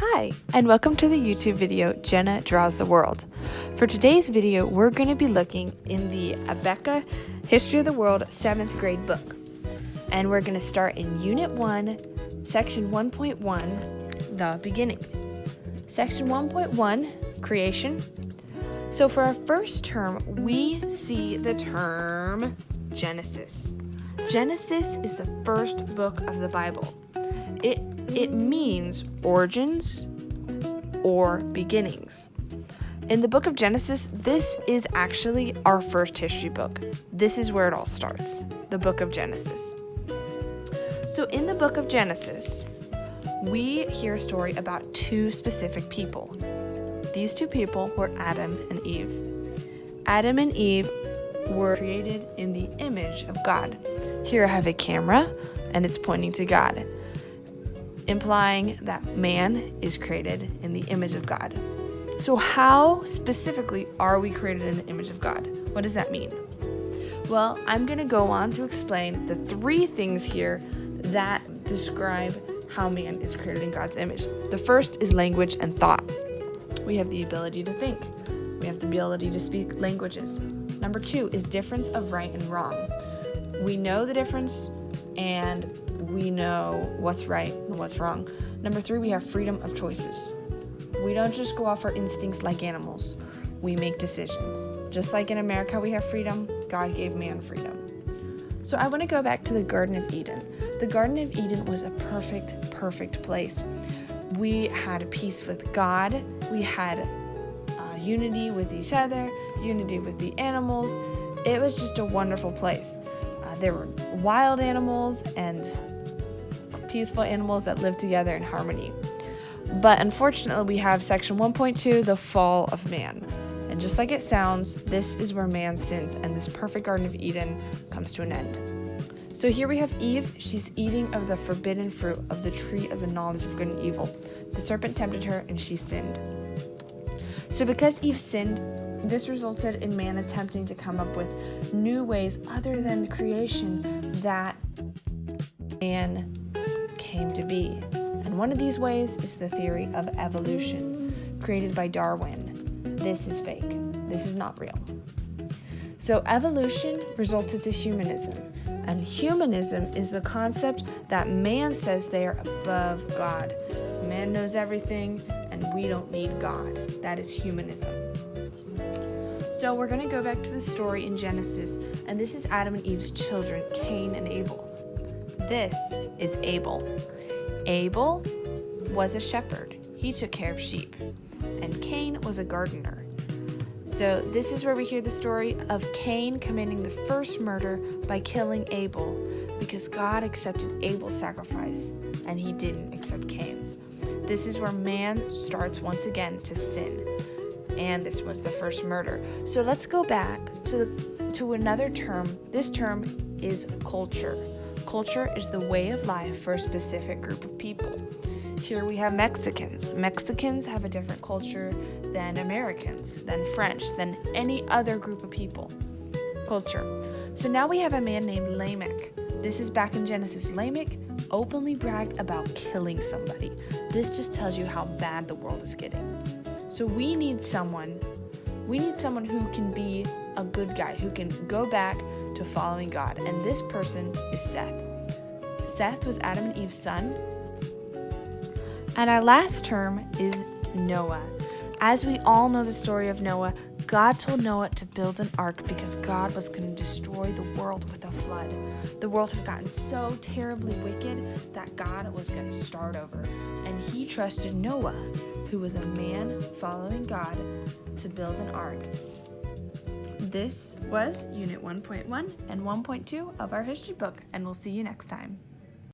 Hi, and welcome to the YouTube video, Jenna Draws the World. For today's video, we're going to be looking in the Abeka History of the World 7th grade book. And we're going to start in Unit 1, Section 1.1, The Beginning. Section 1.1, Creation. So for our first term, we see the term Genesis. Genesis is the first book of the Bible. It means origins or beginnings. In the book of Genesis, this is actually our first history book. This is where it all starts, the book of Genesis. So in the book of Genesis, we hear a story about two specific people. These two people were Adam and Eve. Adam and Eve were created in the image of God. Here I have a camera, and it's pointing to God, implying that man is created in the image of God. So how specifically are we created in the image of God? What does that mean? Well, I'm going to go on to explain the three things here that describe how man is created in God's image. The first is language and thought. We have the ability to think. We have the ability to speak languages. Number two is difference of right and wrong. We know the difference and we know what's right and what's wrong. Number three, we have freedom of choices. We don't just go off our instincts like animals. We make decisions. Just like in America we have freedom, God gave man freedom. So I want to go back to the Garden of Eden. The Garden of Eden was a perfect place. We had peace with God. We had unity with each other, unity with the animals. It was just a wonderful place. There were wild animals and peaceful animals that lived together in harmony. But unfortunately, we have section 1.2, the fall of man. And just like it sounds, this is where man sins and this perfect Garden of Eden comes to an end. So here we have Eve. She's eating of the forbidden fruit of the tree of the knowledge of good and evil. The serpent tempted her and she sinned. So because Eve sinned, this resulted in man attempting to come up with new ways other than creation that man came to be. And one of these ways is the theory of evolution, created by Darwin. This is fake. This is not real. So evolution resulted to humanism. And humanism is the concept that man says they are above God. Man knows everything, and we don't need God. That is humanism. So we're going to go back to the story in Genesis, and this is Adam and Eve's children, Cain and Abel. This is Abel. Abel was a shepherd. He took care of sheep. And Cain was a gardener. So this is where we hear the story of Cain committing the first murder by killing Abel because God accepted Abel's sacrifice and he didn't accept Cain's. This is where man starts once again to sin. And this was the first murder. So let's go back to another term. This term is culture. Culture is the way of life for a specific group of people. Here we have Mexicans. Mexicans have a different culture than Americans, than French, than any other group of people. Culture. So now we have a man named Lamech. This is back in Genesis. Lamech openly bragged about killing somebody. This just tells you how bad the world is getting. So we need someone who can be a good guy, who can go back to following God. And this person is Seth. Seth was Adam and Eve's son. And our last term is Noah. As we all know the story of Noah, God told Noah to build an ark because God was going to destroy the world with a flood. The world had gotten so terribly wicked that God was going to start over. And he trusted Noah, who was a man following God, to build an ark. This was Unit 1.1 and 1.2 of our history book, and we'll see you next time.